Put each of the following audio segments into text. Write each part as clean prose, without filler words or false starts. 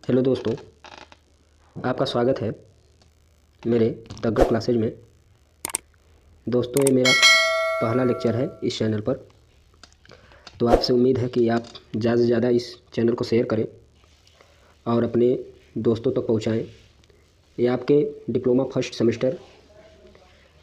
Hello दोस्तों, आपका स्वागत है मेरे तगड़ क्लासेज में। दोस्तों, ये मेरा पहला लेक्चर है इस चैनल पर, तो आपसे उम्मीद है कि आप ज़्यादा से ज़्यादा इस चैनल को शेयर करें और अपने दोस्तों तक पहुंचाएं। ये आपके डिप्लोमा फर्स्ट सेमेस्टर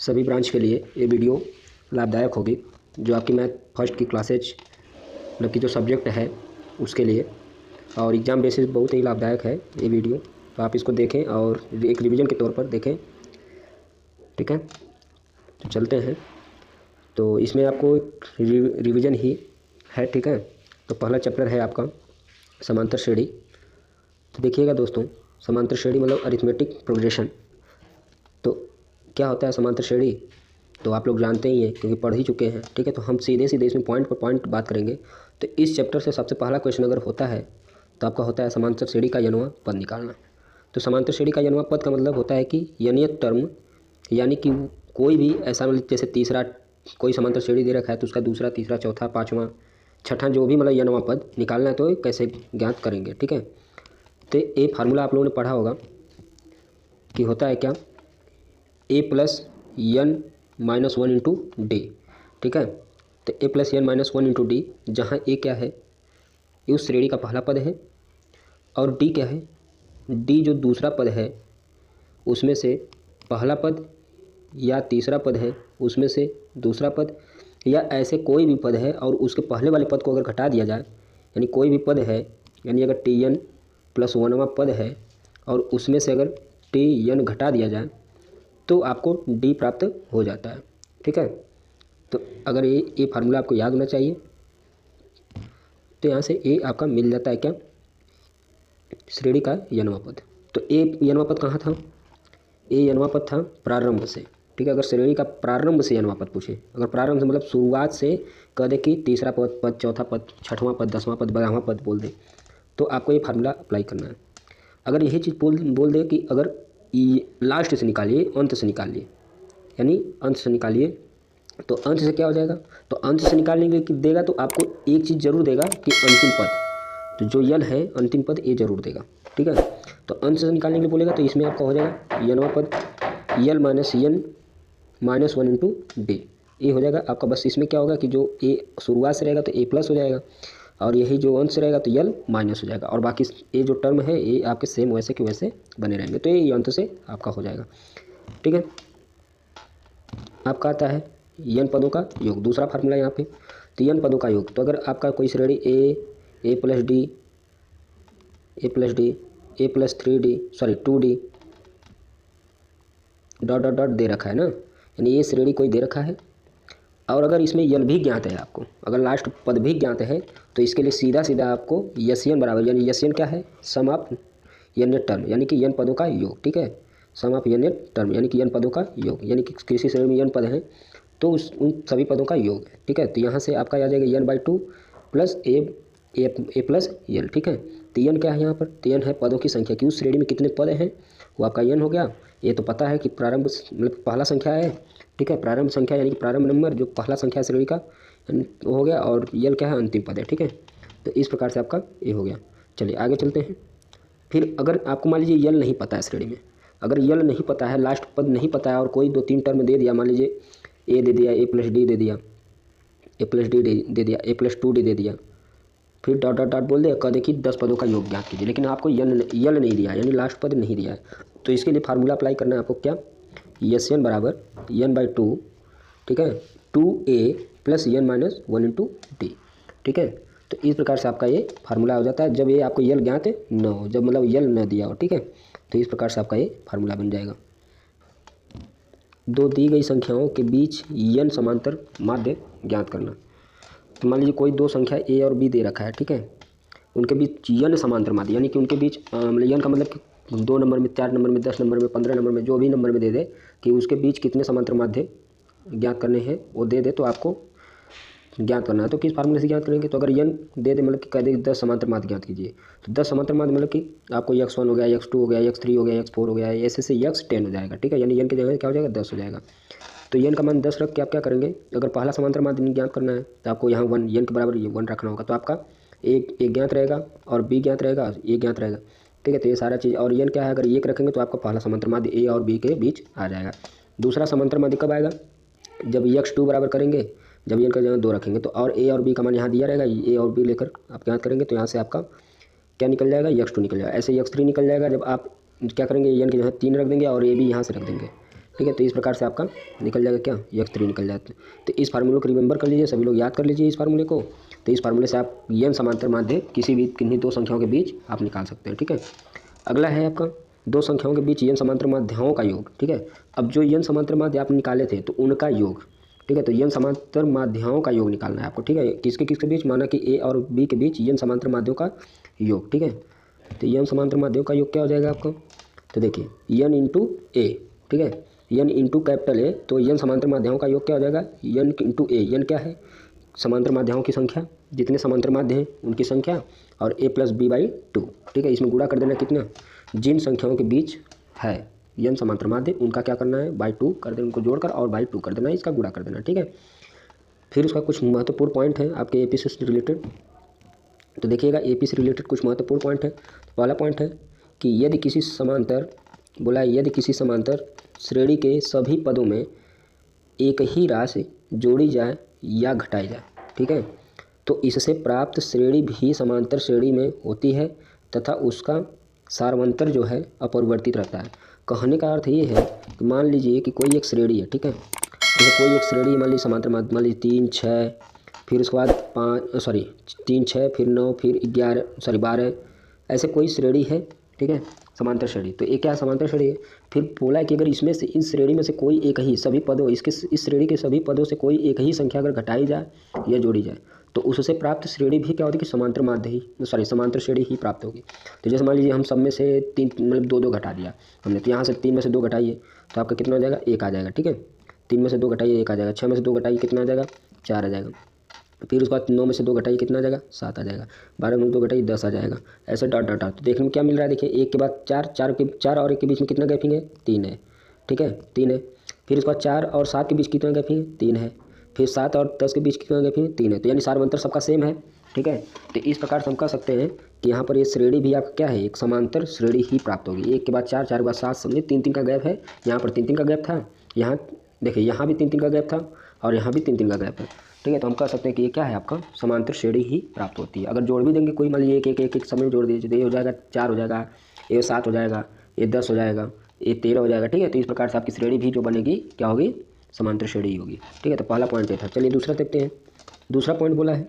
सभी ब्रांच के लिए ये वीडियो लाभदायक होगी, जो आपकी मैथ फर्स्ट की क्लासेज मतलब कि जो सब्जेक्ट है उसके लिए, और एग्ज़ाम बेसिस बहुत ही लाभदायक है ये वीडियो। तो आप इसको देखें और एक रिवीजन के तौर पर देखें, ठीक है। तो चलते हैं। तो इसमें आपको रिवीजन ही है, ठीक है। तो पहला चैप्टर है आपका समांतर श्रेणी। तो देखिएगा दोस्तों, समांतर श्रेणी मतलब अरिथमेटिक प्रोग्रेशन। तो क्या होता है समांतर श्रेणी, तो आप लोग जानते ही हैं क्योंकि पढ़ ही चुके हैं, ठीक है। तो हम सीधे इसमें पॉइंट पर पॉइंट बात करेंगे। तो इस चैप्टर से सबसे पहला क्वेश्चन अगर होता है तो आपका होता है समांतर श्रेणी का यनवा पद निकालना। तो समांतर श्रेणी का यनवा पद का मतलब होता है कि यनियत टर्म, यानी कि कोई भी ऐसा मतलब जैसे तीसरा कोई समांतर श्रेणी दे रखा है तो उसका दूसरा, तीसरा, चौथा, पाँचवा, छठा जो भी मतलब यनवा पद निकालना है तो कैसे ज्ञात करेंगे, ठीक है। तो ये फार्मूला आप लोगों ने पढ़ा होगा कि होता है क्या, A plus n minus one into D, ठीक है। तो A plus n minus one into D, जहाँ ए क्या है, ये उस श्रेणी का पहला पद है, और डी क्या है, डी जो दूसरा पद है उसमें से पहला पद, या तीसरा पद है उसमें से दूसरा पद, या ऐसे कोई भी पद है और उसके पहले वाले पद को अगर घटा दिया जाए, यानी कोई भी पद है, यानी अगर टी एन प्लस वनवा पद है और उसमें से अगर टी एन घटा दिया जाए तो आपको डी प्राप्त हो जाता है, ठीक है। तो अगर ये फार्मूला आपको याद होना चाहिए, तो यहाँ से ए आपका मिल जाता है क्या, श्रेणी का यनवा पद। तो ए यनवा पद कहाँ था, ए यनवा पद था प्रारंभ से, ठीक है। अगर श्रेणी का प्रारंभ से यनवा पद पूछे, अगर प्रारंभ से मतलब शुरुआत से कह दे कि तीसरा पद, चौथा पद, छठवां पद, 10वां पद, 12वां पद बोल दे, तो आपको ये फार्मूला अप्लाई करना है। अगर यही चीज़ बोल दे कि अगर लास्ट से निकालिए, अंत से निकालिए, यानी अंत से निकालिए, तो अंत से क्या हो जाएगा, तो अंत से निकालने के लिए देगा तो आपको एक चीज़ जरूर देगा कि अंतिम पद, तो जो यल है अंतिम पद ये जरूर देगा, ठीक है। तो अंत से निकालने के लिए बोलेगा तो इसमें आपका हो जाएगा यनवा पद l minus n minus one into D, ये हो जाएगा आपका। बस इसमें क्या होगा कि जो ए शुरुआत से रहेगा तो ए प्लस हो जाएगा, और यही जो अंत से रहेगा तो यल माइनस हो जाएगा, और बाकी ये जो टर्म है ये आपके सेम वैसे के वैसे बने रहेंगे। तो ये अंत से आपका हो जाएगा, ठीक है। आपका आता है यन पदों का योग, दूसरा फार्मूला यहाँ पे। तो यन पदों का योग, तो अगर आपका कोई श्रेणी A plus D, A plus D, A plus 3D, sorry 2D dot dot dot दे रखा है ना, यानी ये श्रेणी कोई दे रखा है, और अगर इसमें यल भी ज्ञात है आपको, अगर लास्ट पद भी ज्ञात है, तो इसके लिए सीधा सीधा आपको यन बराबर, यानी यन क्या है, सम ऑफ यन टर्म, यानी कि यन पदों का योग, ठीक है। सम ऑफ यन टर्म यानी कि यन पदों का योग, यानी कि किसी श्रेणी में यन पद हैं तो उन सभी पदों का योग है, ठीक है। तो यहाँ से आपका आ जाएगा यन बाई 2 प्लस ए प्लस यल, ठीक है। तो यन क्या है यहाँ पर, तो यन है पदों की संख्या कि उस श्रेणी में कितने पद हैं, वो आपका यन हो गया। ये तो पता है कि प्रारंभ मतलब पहला संख्या है, ठीक है, प्रारंभ संख्या यानी कि प्रारंभ नंबर जो पहला संख्या श्रेणी का वो हो गया, और यल क्या है, अंतिम पद है, ठीक है। तो इस प्रकार से आपका ये हो गया। चलिए आगे चलते हैं। फिर अगर आपको मान लीजिए यल नहीं पता है श्रेणी में, अगर यल नहीं पता है, लास्ट पद नहीं पता है, और कोई 2-3 टर्म दे दिया, मान लीजिए ए दे दिया, ए प्लस डी दे दिया, ए प्लस डी दे दिया, ए प्लस 2D दे दिया, फिर डॉट डॉट डॉट बोल दिया, कह दे कि 10 पदों का योग ज्ञात कीजिए, लेकिन आपको यल नहीं दिया है, यानी लास्ट पद नहीं दिया है। तो इसके लिए फार्मूला अप्लाई करना है आपको क्या, यस एन बराबर यन बाई 2, ठीक है, 2A plus n minus one into D, ठीक है। तो इस प्रकार से आपका ये फार्मूला हो जाता है जब ये आपको यल ज्ञात न हो, जब मतलब यल न दिया हो, ठीक है। तो इस प्रकार से आपका ये फार्मूला बन जाएगा। दो दी गई संख्याओं के बीच यन समांतर माध्य ज्ञात करना। तो मान लीजिए कोई दो संख्या ए और बी दे रखा है, ठीक है, उनके बीच यन समांतर माध्य, यानी कि उनके बीच मतलब यन का मतलब कि 2 नंबर में, 4 नंबर में, 10 नंबर में, 15 नंबर में, जो भी नंबर में दे दे कि उसके बीच कितने समांतर माध्य ज्ञात करने हैं वो दे दे, तो आपको ज्ञात करना है। तो किस फार्मूले से ज्ञात करेंगे, तो अगर यन दे दे मतलब कि कह दे 10 समांतर माध्य ज्ञात कीजिए, तो 10 समांतर माध्य मतलब कि आपको x1 हो गया, x2 हो गया, x3 हो गया, x4 हो गया, ऐसे से x10 हो जाएगा, ठीक है, यानी यन की जगह क्या हो जाएगा, 10 हो जाएगा। तो यन का मान 10 रख के आप क्या करेंगे, अगर पहला समांतर माध्य ज्ञात करना है तो आपको यहाँ 1 यन के बराबर ये 1 रखना होगा, तो आपका ए ज्ञात रहेगा और बी ज्ञात रहेगा, ए ज्ञात रहेगा। ठीक है। तो ये सारा चीज़, और यन क्या है, अगर 1 रखेंगे तो आपका पहला समांतर माध्य ए और बी के बीच आ जाएगा। दूसरा समांतर माध्य कब आएगा, जब x2 बराबर करेंगे, जब n का जगह 2 रखेंगे तो, और a और b का मान यहाँ दिया रहेगा, a और b लेकर आप याद करेंगे तो यहाँ से आपका क्या निकल जाएगा, x2 निकल जाएगा। ऐसे x3 निकल जाएगा जब आप क्या करेंगे, n की जगह 3 रख देंगे और a b यहाँ से रख देंगे, ठीक है। तो इस प्रकार से आपका निकल जाएगा क्या, x3 निकल जाता है। तो इस फार्मूले को रिमेंबर कर लीजिए, सभी लोग याद कर लीजिए इस फार्मूले को। तो इस फार्मूले से आप n समांतर माध्य किन्हीं दो संख्याओं के बीच आप निकाल सकते हैं, ठीक है। अगला है आपका दो संख्याओं के बीच n समांतर माध्यों का योग, ठीक है। अब जो n समांतर माध्य आप निकाले थे तो उनका योग, ठीक है। तो n समांतर माध्यों का योग निकालना है आपको, ठीक है। किसके किसके बीच, माना कि a और b के बीच n समांतर माध्यों का योग, ठीक है। तो n समांतर माध्यों का योग क्या हो जाएगा आपको, तो देखिए n इंटू ए, ठीक है, n इंटू कैपिटल ए, तो n समांतर माध्यों का योग क्या हो जाएगा, n इंटू ए। n क्या है, समांतर माध्यों की संख्या, जितने समांतर माध्य हैं उनकी संख्या, और a प्लस बी बाई 2, ठीक है। इसमें गुणा कर देना कितना, जिन संख्याओं के बीच है n समांतर माध्य उनका क्या करना है, बाई 2 कर देना, उनको जोड़कर और बाई 2 कर देना, इसका गुणा कर देना, ठीक है। फिर उसका कुछ महत्वपूर्ण पॉइंट है आपके AP से रिलेटेड, तो देखिएगा AP से रिलेटेड कुछ महत्वपूर्ण पॉइंट है। पहला पॉइंट है कि यदि किसी समांतर, बोला यदि किसी समांतर श्रेणी के सभी पदों में एक ही राशि जोड़ी जाए या घटाई जाए, ठीक है, तो इससे प्राप्त श्रेणी भी समांतर श्रेणी में होती है तथा उसका सारवंतर जो है अपरिवर्तित रहता है। कहने का अर्थ ये है कि मान लीजिए कि कोई एक श्रेणी है, ठीक है, जैसे कोई एक श्रेणी मान लीजिए समांतर माध्य, मान लीजिए 3 6, फिर उसके बाद 3 6, फिर 9, फिर 12, ऐसे कोई श्रेणी है, ठीक है, समांतर श्रेणी। तो एक क्या समांतर श्रेणी है। फिर बोला है कि अगर इसमें से, इस श्रेणी में से कोई एक ही सभी पदों, इस श्रेणी के सभी पदों से कोई एक ही संख्या अगर घटाई जाए या जोड़ी जाए तो उससे प्राप्त श्रेणी भी क्या होती है कि समांतर माध्य ही, समांतर श्रेणी ही प्राप्त होगी। तो जैसे मान लीजिए हम सब में से 3 मतलब 2 घटा दिया हमने, तो यहाँ से 3 में से 2 घटाइए तो आपका कितना हो जाएगा, 1 आ जाएगा, ठीक है। 3 में से 2 घटाइए 1 आ जाएगा, 6 में से 2 घटाइए कितना आ जाएगा, 4 आ जाएगा। फिर उसके बाद 9 में से 2 घटाइए कितना आ जाएगा, 7 आ जाएगा। 12 में 2 घटाइए 10 आ जाएगा। ऐसे डॉट डॉट डॉट। तो देखने में क्या मिल रहा है, देखिए 1 के बाद 4 और 1 के बीच में कितना गैपिंग है, 3 है, ठीक है, 3 है। फिर उसके बाद 4 और 7 के बीच कितना गैपिंग है, 3 है। फिर 7 और 10 के बीच कितना गैपिंग है, 3 है। तो यानी सारवंतर सबका सेम है, ठीक है। तो इस प्रकार से हम कह सकते हैं कि यहाँ पर ये श्रेणी भी आपका क्या है, एक समांतर श्रेणी ही प्राप्त होगी। 1 के बाद 4, 4 के बाद 7, समझिए 3 का गैप है। यहाँ पर 3 का गैप था, यहाँ देखिए यहाँ भी 3 का गैप था और यहाँ भी 3 का गैप है, ठीक है। तो हम कह सकते हैं कि ये क्या है, आपका समांतर श्रेणी ही प्राप्त होती है। अगर जोड़ भी देंगे कोई, मान लीजिए एक समय में जोड़ दीजिए, तो ये हो जाएगा 4 हो जाएगा, ये 7 हो जाएगा, ये 10 हो जाएगा, ये 13 हो जाएगा, ठीक है। तो इस प्रकार से आपकी श्रेणी भी जो बनेगी क्या होगी, समांतर श्रेणी होगी, ठीक है। तो पहला पॉइंट ये था। चलिए दूसरा देखते हैं। दूसरा पॉइंट बोला है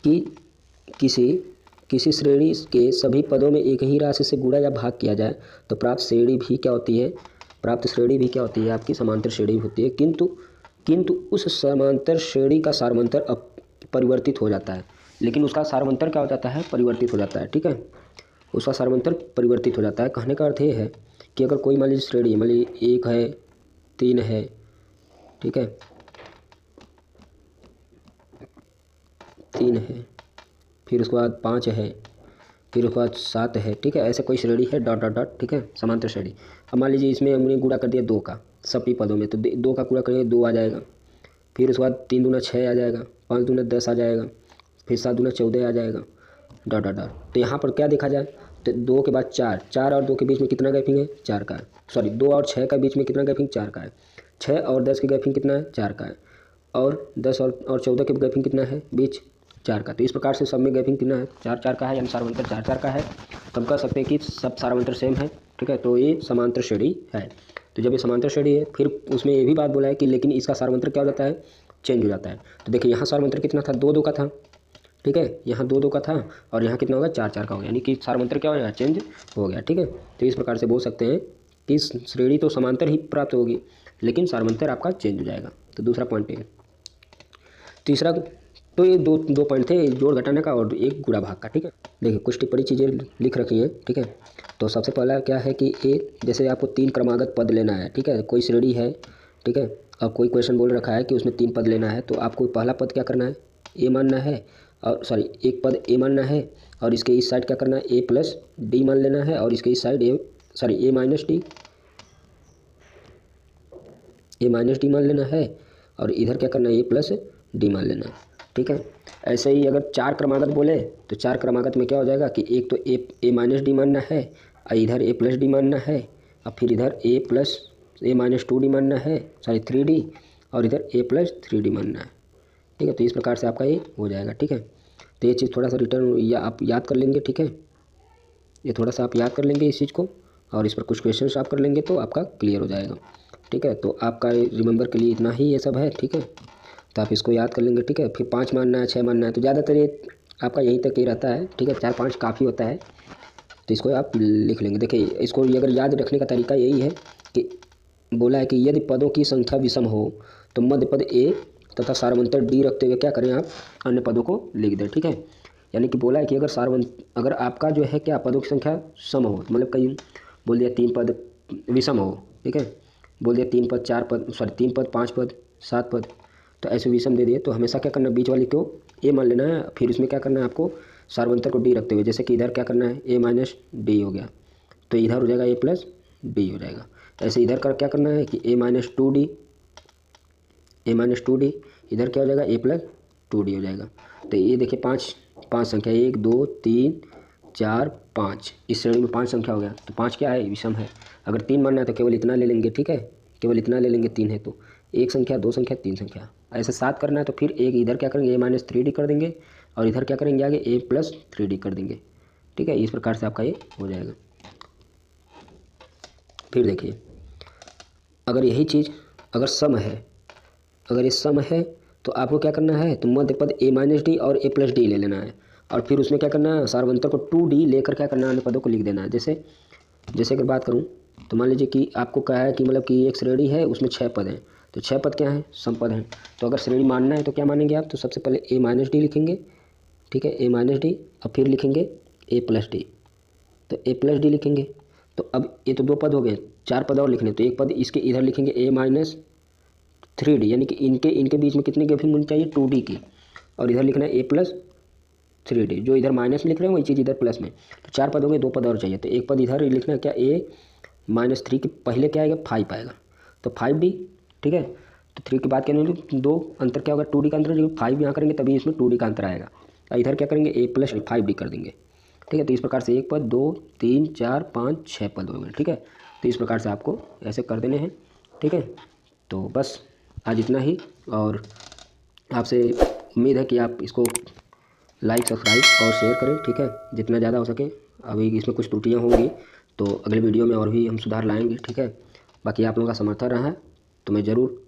कि किसी श्रेणी के सभी पदों में एक ही राशि से गुणा या भाग किया जाए तो प्राप्त श्रेणी भी क्या होती है, आपकी समांतर श्रेणी होती है। किंतु उस समांतर श्रेणी का सारवंतर परिवर्तित हो जाता है। लेकिन उसका सारवंतर क्या हो जाता है, परिवर्तित हो जाता है, ठीक है। उसका सारवंतर परिवर्तित हो जाता है। कहने का अर्थ ये है कि अगर कोई मान लीजिए श्रेणी, मान लीजिए 1 है, 3 है, ठीक है, 3 है, फिर उसके बाद 5 है, फिर उसके बाद 7 है, ठीक है। ऐसे कोई श्रेणी है डॉट डॉट डॉट, ठीक है, समांतर श्रेणी। अब मान लीजिए इसमें हमने गुणा कर दिया 2 का सभी पदों में, तो 2 का गुणा करेंगे 2 आ जाएगा। फिर उसके बाद 3 दूना 6 आ जाएगा, 5 दूना 10 आ जाएगा, फिर 7 दूना 14 आ जाएगा, डॉट डॉट डॉट। तो यहाँ पर क्या देखा जाए, तो 2 के बाद 4, 4 और 2 के बीच में कितना गैपिंग है, 4 का है। 2 और 6 का बीच में कितना गैपिंग, 4 का है। 6 और 10 की गैपिंग कितना है, 4 का है। और 10 और 14 के गैपिंग कितना है, बीच 4 का। तो इस प्रकार से सब में गैपिंग कितना है, 4 का है, यानी सारवंतर 4 का है। तो हम कह सकते हैं कि सब सारवंतर सेम है, ठीक है। तो ये समांतर श्रेणी है। तो जब ये समांतर श्रेणी है, फिर उसमें ये भी बात बोला है कि लेकिन इसका सारवंतर क्या हो जाता है, चेंज हो जाता है। तो देखिए यहाँ सारवंतर कितना था, 2 2 का था, ठीक है, यहाँ 2 2 का था और यहाँ कितना होगा, 4 4 का हो गया, यानी कि सारवंतर क्या हो गया, चेंज हो गया, ठीक है। तो इस प्रकार से बोल सकते हैं कि श्रेणी तो समांतर ही प्राप्त होगी लेकिन सारवंतर आपका चेंज हो जाएगा। तो दूसरा पॉइंट है। तीसरा, तो ये दो पॉइंट थे, जोड़ घटाने का और एक गुणा भाग का, ठीक है। देखिए कुछ टिप्पणी चीज़ें लिख रखी हैं, ठीक है। तो सबसे पहला क्या है कि जैसे आपको 3 क्रमागत पद लेना है, ठीक है, कोई श्रेणी है, ठीक है। अब कोई क्वेश्चन बोल रखा है कि उसमें 3 पद लेना है, तो आपको पहला पद क्या करना है, ए मानना है, और एक पद ए मानना है, और इसके इस साइड क्या करना है, ए प्लस डी मान लेना है, और इसके इस साइड ए माइनस डी मान लेना है, और इधर क्या करना है, ए प्लस डी मान लेना है। ठीक है। ऐसे ही अगर 4 क्रमागत बोले तो 4 क्रमागत में क्या हो जाएगा कि एक तो ए माइनस डी मानना है, और इधर ए प्लस डी मानना है, और फिर इधर ए प्लस ए माइनस 2 डी मानना है, सॉरी 3D, और इधर ए प्लस 3D मानना है। ठीक है, तो इस प्रकार से आपका ये हो जाएगा। ठीक है, तो ये चीज़ थोड़ा सा रिटर्न या आप याद कर लेंगे। ठीक है, ये थोड़ा सा आप याद कर लेंगे इस चीज़ को, और इस पर कुछ क्वेश्चंस आप कर लेंगे तो आपका क्लियर हो जाएगा। ठीक है, तो आपका रिमेंबर के लिए इतना ही ये सब है। ठीक है, तो आप इसको याद कर लेंगे। ठीक है, फिर 5 मानना है, 6 मानना है, तो ज़्यादातर ये आपका यहीं तक ही रहता है। ठीक है, 4-5 काफ़ी होता है, तो इसको आप लिख लेंगे। देखिए, इसको अगर याद रखने का तरीका यही है कि बोला है कि यदि पदों की संख्या विषम हो तो मध्य पद ए तथा सार्वंतर डी रखते हुए क्या करें, आप अन्य पदों को लिख दें। ठीक है, यानी कि बोला है कि अगर आपका जो है क्या पदों की संख्या सम हो, मतलब कहीं बोल दिया 3 पद विषम हो, ठीक है, बोल दिया 3 पद 4 पद, सॉरी 3 पद 5 पद 7 पद, तो ऐसे विषम दे दिए तो हमेशा क्या करना है, बीच वाली को ए मान लेना है, फिर इसमें क्या करना है आपको सार्वंतर को डी रखते हुए, जैसे कि इधर क्या करना है ए माइनस डी हो गया, तो इधर हो जाएगा ए प्लस डी हो जाएगा। ऐसे इधर का क्या करना है कि ए माइनस टू डी, इधर क्या हो जाएगा ए प्लस 2D हो जाएगा। तो ये देखिए 5 संख्या, 1 2 3 4 5, इस श्रेणी में 5 संख्या हो गया, तो 5 क्या है, विषम है। अगर 3 मानना है तो केवल इतना ले लेंगे। ठीक है, केवल इतना ले लेंगे, 3 है तो 1 संख्या 2 संख्या 3 संख्या। ऐसे 7 करना है तो फिर एक इधर क्या करेंगे ए माइनस 3D कर देंगे, और इधर क्या करेंगे आगे ए प्लस 3D कर देंगे। ठीक है, इस प्रकार से आपका ये हो जाएगा। फिर देखिए, अगर यही चीज़ अगर सम है, अगर ये सम है तो आपको क्या करना है, तो मध्य पद ए माइनस डी और ए प्लस डी ले लेना है, और फिर उसमें क्या करना है सार्वंतर को 2D लेकर क्या करना है अन्य पदों को लिख देना है। जैसे अगर बात करूं तो मान लीजिए कि आपको कहा है कि मतलब कि एक श्रेणी है उसमें 6 पद हैं, तो 6 पद क्या हैं, समपद हैं। तो अगर श्रेणी मानना है तो क्या मानेंगे आप, तो सबसे पहले ए माइनस डी लिखेंगे। ठीक है, ए माइनस डी, और फिर लिखेंगे ए प्लस डी, तो ए प्लस डी लिखेंगे। तो अब ये तो 2 पद हो गए, 4 पद और लिखने, तो एक पद इसके इधर लिखेंगे ए माइनस 3D, यानी कि इनके बीच में कितनी गैपिंग होनी चाहिए 2D की, और इधर लिखना है ए प्लस 3D, जो इधर माइनस में लिख रहे हैं वही चीज़ इधर प्लस में। तो 4 पद हो गए, 2 पद और चाहिए, तो एक पद इधर लिखना है क्या ए माइनस 3 के पहले क्या आएगा 5 आएगा, तो 5D। ठीक है, तो 3 के बाद क्या नहीं, 2 अंतर क्या होगा 2D का अंतर, जब 5 यहाँ करेंगे तभी इसमें 2D का अंतर आएगा, और इधर क्या करेंगे ए प्लस 5D कर देंगे। ठीक है, तो इस प्रकार से 1 पद 2 3 4 5 6 पद हो गए। ठीक है, तो इस प्रकार से आपको ऐसे कर देने हैं। ठीक है, तो बस आज इतना ही, और आपसे उम्मीद है कि आप इसको लाइक सब्सक्राइब और शेयर करें। ठीक है, जितना ज़्यादा हो सके। अभी इसमें कुछ त्रुटियां होंगी तो अगले वीडियो में और भी हम सुधार लाएंगे। ठीक है, बाकी आप लोगों का समर्थन रहा है तो मैं ज़रूर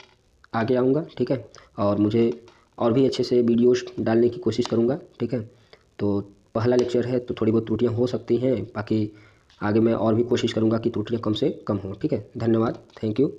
आगे आऊँगा। ठीक है, और मुझे और भी अच्छे से वीडियोस डालने की कोशिश करूँगा। ठीक है, तो पहला लेक्चर है तो थोड़ी बहुत त्रुटियाँ हो सकती हैं, बाकी आगे मैं और भी कोशिश करूँगा कि त्रुटियाँ कम से कम हों। ठीक है, धन्यवाद, थैंक यू।